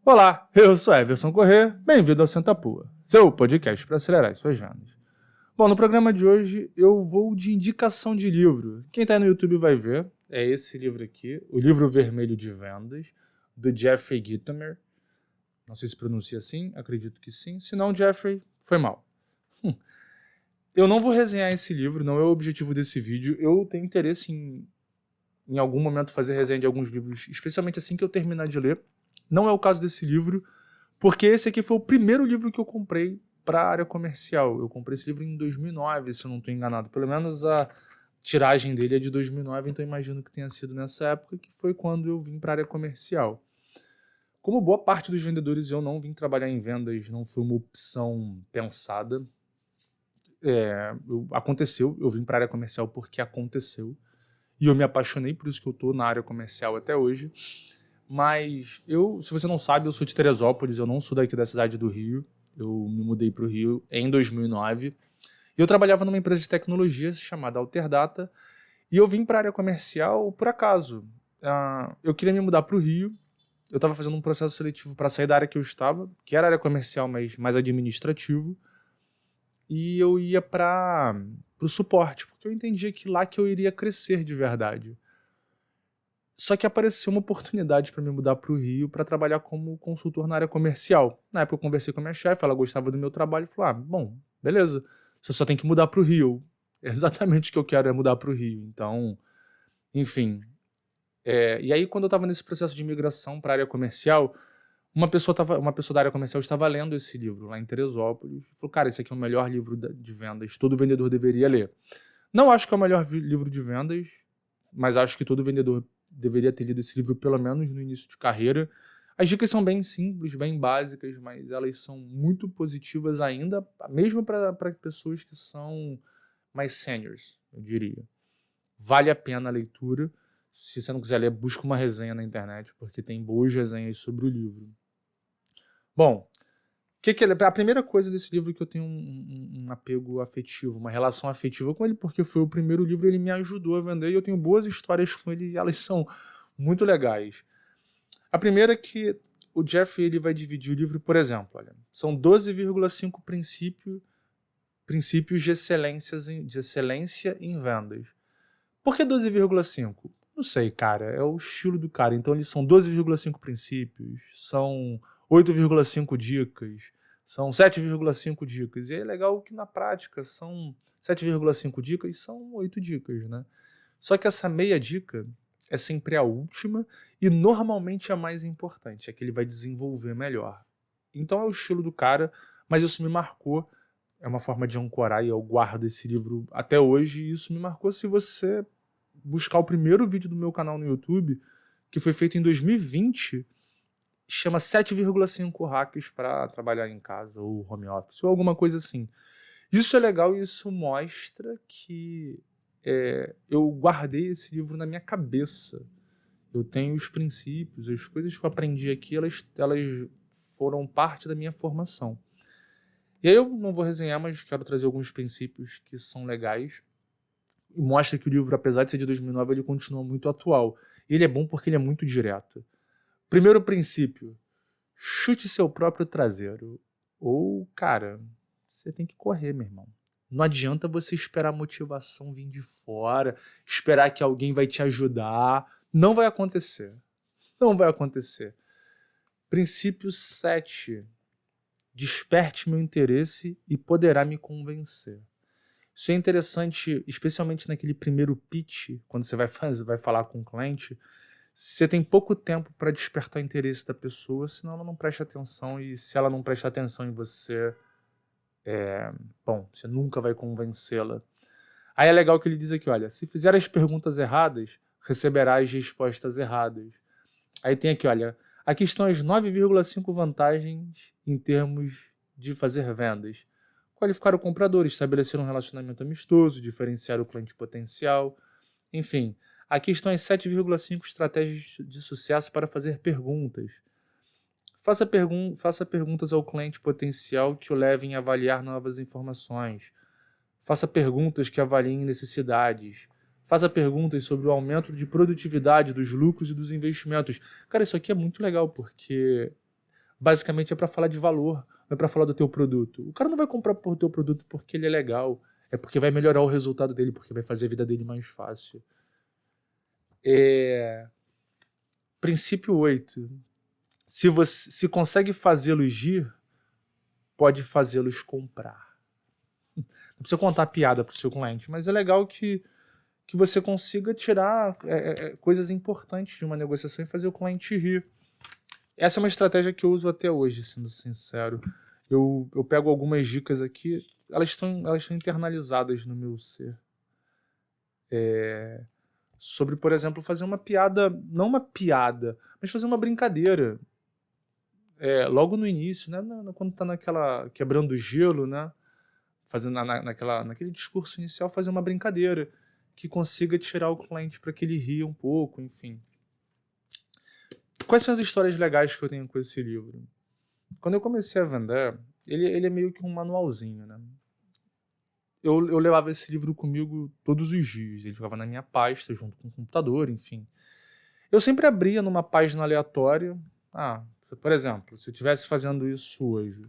Olá, eu sou Everson Corrêa, bem-vindo ao Senta Pua, seu podcast para acelerar as suas vendas. Bom, no programa de hoje eu vou de indicação de livro. Quem está no YouTube vai ver, é esse livro aqui, O Livro Vermelho de Vendas, do Jeffrey Gitomer. Não sei se pronuncia assim, acredito que sim. Se não, Jeffrey, foi mal. Eu não vou resenhar esse livro, não é o objetivo desse vídeo. Eu tenho interesse em algum momento fazer resenha de alguns livros, especialmente assim que eu terminar de ler. Não é o caso desse livro, porque esse aqui foi o primeiro livro que eu comprei para a área comercial. Eu comprei esse livro em 2009, se eu não estou enganado. Pelo menos a tiragem dele é de 2009, então imagino que tenha sido nessa época, que foi quando eu vim para a área comercial. Como boa parte dos vendedores, eu não vim trabalhar em vendas, não foi uma opção pensada. Aconteceu, eu vim para a área comercial porque aconteceu. E eu me apaixonei, por isso que eu estou na área comercial até hoje. Mas se você não sabe, eu sou de Teresópolis, eu não sou daqui da cidade do Rio. Eu me mudei para o Rio em 2009. E eu trabalhava numa empresa de tecnologia chamada Alterdata. E eu vim para a área comercial por acaso. Eu queria me mudar para o Rio. Eu estava fazendo um processo seletivo para sair da área que eu estava, que era área comercial, mas mais administrativo. E eu ia para o suporte, porque eu entendia que lá que eu iria crescer de verdade. Só que apareceu uma oportunidade para me mudar para o Rio para trabalhar como consultor na área comercial. Na época eu conversei com a minha chefe, ela gostava do meu trabalho e falou: bom, beleza, você só tem que mudar para o Rio. É exatamente o que eu quero, é mudar para o Rio. Então, enfim. E aí, quando eu estava nesse processo de migração para a área comercial, uma pessoa da área comercial estava lendo esse livro lá em Teresópolis e falou: cara, esse aqui é o melhor livro de vendas, todo vendedor deveria ler. Não acho que é o melhor livro de vendas, mas acho que todo vendedor deveria ter lido esse livro pelo menos no início de carreira. As dicas são bem simples, bem básicas, mas elas são muito positivas ainda, mesmo para pessoas que são mais seniors, eu diria. Vale a pena a leitura. Se você não quiser ler, busca uma resenha na internet, porque tem boas resenhas sobre o livro. Bom, a primeira coisa desse livro é que eu tenho um apego afetivo, uma relação afetiva com ele, porque foi o primeiro livro, ele me ajudou a vender e eu tenho boas histórias com ele e elas são muito legais. A primeira é que o Jeff ele vai dividir o livro, por exemplo, olha, são 12,5 princípios de excelência em vendas. Por que 12,5? Não sei, cara, é o estilo do cara. Então eles são 12,5 princípios, são 8,5 dicas, são 7,5 dicas. E é legal que na prática são 7,5 dicas, são 8 dicas, né? Só que essa meia dica é sempre a última e normalmente a mais importante, é que ele vai desenvolver melhor. Então é o estilo do cara, mas isso me marcou, é uma forma de ancorar e eu guardo esse livro até hoje e isso me marcou. Se você buscar o primeiro vídeo do meu canal no YouTube, que foi feito em 2020, chama 7,5 hacks para trabalhar em casa ou home office ou alguma coisa assim. Isso é legal e isso mostra que eu guardei esse livro na minha cabeça. Eu tenho os princípios, as coisas que eu aprendi aqui, elas foram parte da minha formação. E aí eu não vou resenhar, mas quero trazer alguns princípios que são legais. E mostra que o livro, apesar de ser de 2009, ele continua muito atual. E ele é bom porque ele é muito direto. Primeiro princípio, chute seu próprio traseiro. Ou, cara, você tem que correr, meu irmão. Não adianta você esperar a motivação vir de fora, esperar que alguém vai te ajudar. Não vai acontecer. Não vai acontecer. Princípio 7. Desperte meu interesse e poderá me convencer. Isso é interessante, especialmente naquele primeiro pitch, quando você vai falar com o cliente. Você tem pouco tempo para despertar o interesse da pessoa, senão ela não presta atenção, e se ela não prestar atenção em você, você nunca vai convencê-la. Aí é legal que ele diz aqui, olha, se fizer as perguntas erradas, receberá as respostas erradas. Aí tem aqui, olha, aqui estão as 9,5 vantagens em termos de fazer vendas. Qualificar o comprador, estabelecer um relacionamento amistoso, diferenciar o cliente potencial. Enfim, aqui estão as 7,5 estratégias de sucesso para fazer perguntas. Faça perguntas ao cliente potencial que o levem a avaliar novas informações. Faça perguntas que avaliem necessidades. Faça perguntas sobre o aumento de produtividade, dos lucros e dos investimentos. Cara, isso aqui é muito legal, porque Basicamente é para falar de valor, não é para falar do teu produto. O cara não vai comprar por teu produto porque ele é legal, é porque vai melhorar o resultado dele, porque vai fazer a vida dele mais fácil. Princípio 8. Se consegue fazê-los rir, pode fazê-los comprar. Não precisa contar piada para o seu cliente, mas é legal que você consiga tirar coisas importantes de uma negociação e fazer o cliente rir. Essa é uma estratégia que eu uso até hoje, sendo sincero. Eu pego algumas dicas aqui, elas estão internalizadas no meu ser. Sobre, por exemplo, fazer uma piada, não uma piada, mas fazer uma brincadeira. Logo no início, né, quando tá naquela quebrando o gelo, né, fazendo naquele discurso inicial, fazer uma brincadeira que consiga tirar o cliente para que ele ria um pouco, enfim. Quais são as histórias legais que eu tenho com esse livro? Quando eu comecei a vender, ele é meio que um manualzinho, né? Eu levava esse livro comigo todos os dias. Ele ficava na minha pasta, junto com o computador, enfim. Eu sempre abria numa página aleatória. Por exemplo, se eu estivesse fazendo isso hoje,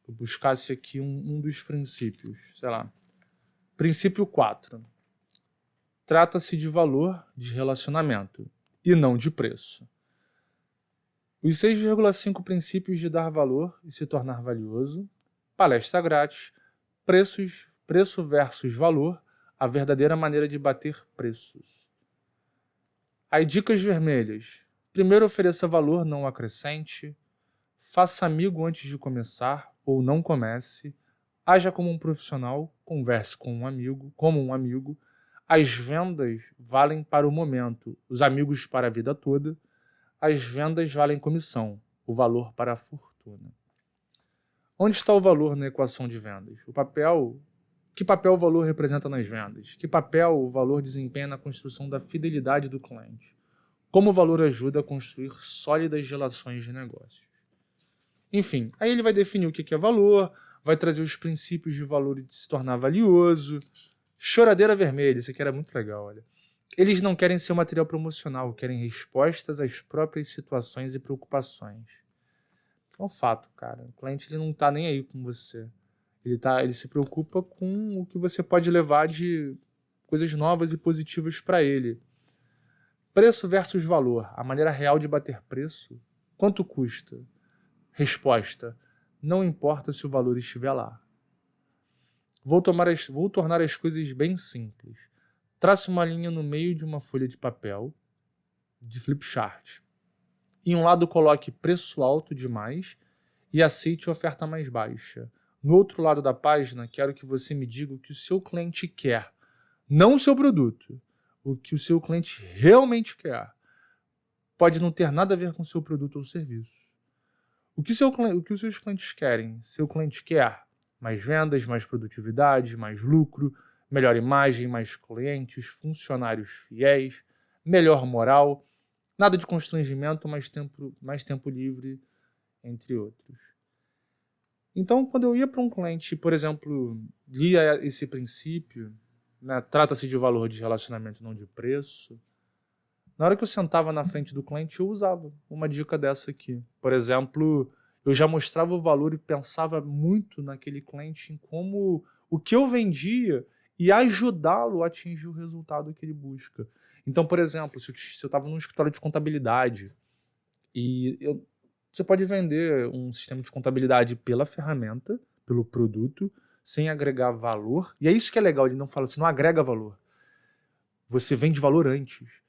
eu buscasse aqui um dos princípios, sei lá. Princípio 4. Trata-se de valor de relacionamento e não de preço. Os 6,5 princípios de dar valor e se tornar valioso. Palestra grátis. Preço versus valor. A verdadeira maneira de bater preços. Aí, dicas vermelhas. Primeiro, ofereça valor, não acrescente. Faça amigo antes de começar ou não comece. Haja como um profissional, converse como um amigo. As vendas valem para o momento, os amigos para a vida toda. As vendas valem comissão, o valor para a fortuna. Onde está o valor na equação de vendas? Que papel o valor representa nas vendas? Que papel o valor desempenha na construção da fidelidade do cliente? Como o valor ajuda a construir sólidas relações de negócios? Enfim, aí ele vai definir o que é valor, vai trazer os princípios de valor e de se tornar valioso. Choradeira vermelha, isso aqui era muito legal, olha. Eles não querem ser um material promocional, querem respostas às próprias situações e preocupações. É um fato, cara. O cliente ele não tá nem aí com você. Ele se preocupa com o que você pode levar de coisas novas e positivas para ele. Preço versus valor. A maneira real de bater preço. Quanto custa? Resposta. Não importa se o valor estiver lá. Vou tornar as coisas bem simples. Trace uma linha no meio de uma folha de papel, de flip chart. Em um lado coloque preço alto demais e aceite a oferta mais baixa. No outro lado da página, quero que você me diga o que o seu cliente quer. Não o seu produto. O que o seu cliente realmente quer. Pode não ter nada a ver com o seu produto ou serviço. O que os seus clientes querem? Seu cliente quer mais vendas, mais produtividade, mais lucro, melhor imagem, mais clientes, funcionários fiéis, melhor moral, nada de constrangimento, mais tempo livre, entre outros. Então, quando eu ia para um cliente, por exemplo, lia esse princípio, né, trata-se de valor de relacionamento, não de preço. Na hora que eu sentava na frente do cliente, eu usava uma dica dessa aqui. Por exemplo, eu já mostrava o valor e pensava muito naquele cliente, em como o que eu vendia e ajudá-lo a atingir o resultado que ele busca. Então, por exemplo, se eu estava num escritório de contabilidade e você pode vender um sistema de contabilidade pela ferramenta, pelo produto, sem agregar valor. E é isso que é legal, ele não fala, você não agrega valor. Você vende valor antes.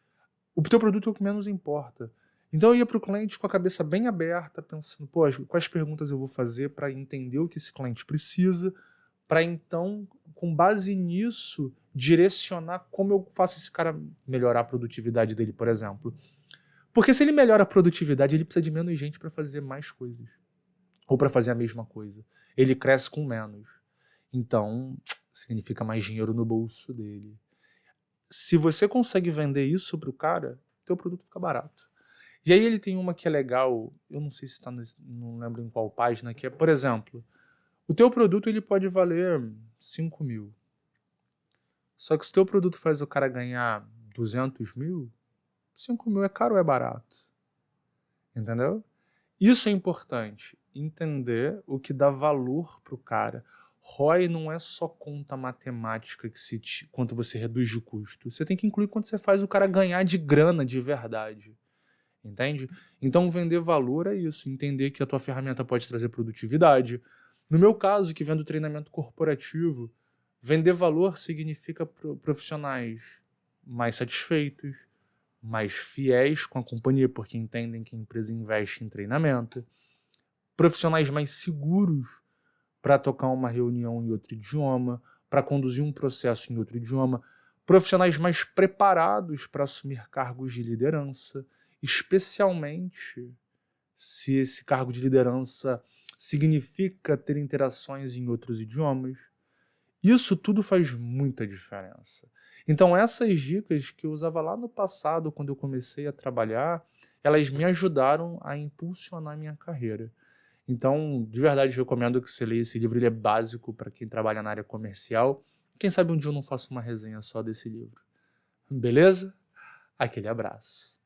O teu produto é o que menos importa. Então eu ia para o cliente com a cabeça bem aberta, pensando, quais perguntas eu vou fazer para entender o que esse cliente precisa, para então, com base nisso, direcionar como eu faço esse cara melhorar a produtividade dele, por exemplo. Porque se ele melhora a produtividade, ele precisa de menos gente para fazer mais coisas. Ou para fazer a mesma coisa. Ele cresce com menos. Então, significa mais dinheiro no bolso dele. Se você consegue vender isso pro cara, teu produto fica barato. E aí ele tem uma que é legal, eu não sei se está, não lembro em qual página, que é, por exemplo, o teu produto ele pode valer 5 mil. Só que se o teu produto faz o cara ganhar 200 mil, 5 mil é caro ou é barato? Entendeu? Isso é importante, entender o que dá valor para o cara. ROI não é só conta matemática quanto você reduz de custo. Você tem que incluir quanto você faz o cara ganhar de grana de verdade. Entende? Então, vender valor é isso. Entender que a tua ferramenta pode trazer produtividade. No meu caso, que vendo treinamento corporativo, vender valor significa profissionais mais satisfeitos, mais fiéis com a companhia, porque entendem que a empresa investe em treinamento, profissionais mais seguros para tocar uma reunião em outro idioma, para conduzir um processo em outro idioma, profissionais mais preparados para assumir cargos de liderança, especialmente se esse cargo de liderança significa ter interações em outros idiomas. Isso tudo faz muita diferença. Então essas dicas que eu usava lá no passado, quando eu comecei a trabalhar, elas me ajudaram a impulsionar minha carreira. Então, de verdade, recomendo que você leia esse livro. Ele é básico para quem trabalha na área comercial. Quem sabe um dia eu não faço uma resenha só desse livro. Beleza? Aquele abraço.